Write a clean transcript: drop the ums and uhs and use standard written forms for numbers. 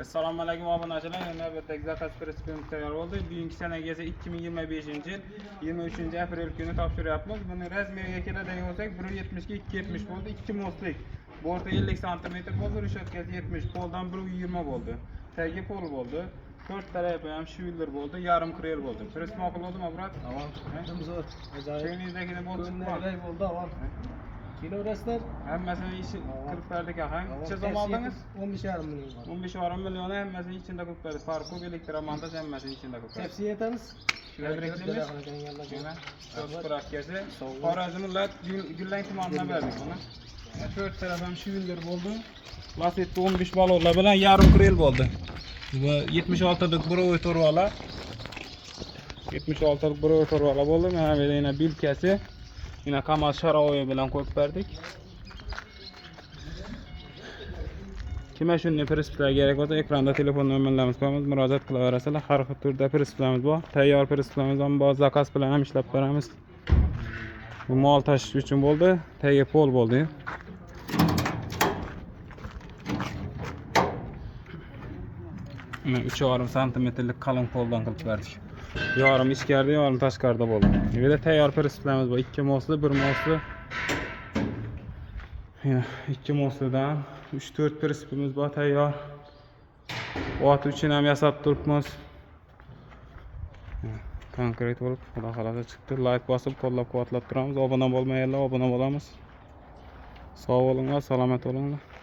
Assalomu alaykum obunachilar. Navbatdagi zakaz pressimiz tayyor bo'ldi. Bugungi sanaga esa 2025-yil 23-aprel kuni topshiryapmiz. Buni razmeriga keladigan bo'lsak 1.70 ga 2.70 bo'ldi. 2 mostlik. Borti 50 sm bo'ldi, rishotkasi 70, poldan 1.20 bo'ldi. Tagi pol bo'ldi. 4 tarafi ham shvilder bo'ldi, yarim krel bo'ldi. Press ma'qul bo'ldimi, brat? Tamam. Zo'r. Ajoyib. Ko'nglingdagini bo'ldi. Ko'ngildagidek bo'ldi, avar. Kilovraslar Hammasini ishi qilib berdik, ahang. Necha so'm oldingiz? 15,5 million bor. 15,5 million hammasini ichida qilib berdik. Parkov, elektromontaj hammasini ichida qilib berdik. Tavsiya etamiz. Tabriklaymiz. Shukr akasi. Xorazm viloyat Gullang tumanidan berdik buni. 4 taraf ham shvilder bo'ldi. Lasetda 15 balonlar bilan yarim krel bo'ldi. Va 76 lik burovoy torvalar. 76 lik burovoy torvalar bo'ldi. Mana bu yerda bilkasi. Yine Kamaz Sharovoy bilan qo'yib berdik. Kimga shunday presslar kerak bo'lsa, ekranda telefon nomerlarimiz qo'yamiz, murojaat qilaverasizlar. Har xil turda presslarimiz bor. Tayyor presslarimiz ham bor, zakaz bilan ham ishlab beramiz. Bu mol tashish uchun bo'ldi, tagi pol bo'ldi. Mana 3,5 santimetrlik qalin poldan qilib berdik. Yarım ichkarida, yarım tashqarida bo'ldi. Bu yerda tayyor presslarimiz bor. 2 mosli, 1 mosli. Yana 2 moslidan 3-4 pressimiz bor tayyor. Ot uchun ham yasab turibmiz. Konkret bo'lib, xudo xolasa chiqdi. Like bosib, qo'llab-quvvatlab turamiz. Obuna bo'lmaganlar obuna bo'lamiz. Sog' bo'linglar, salomat bo'linglar.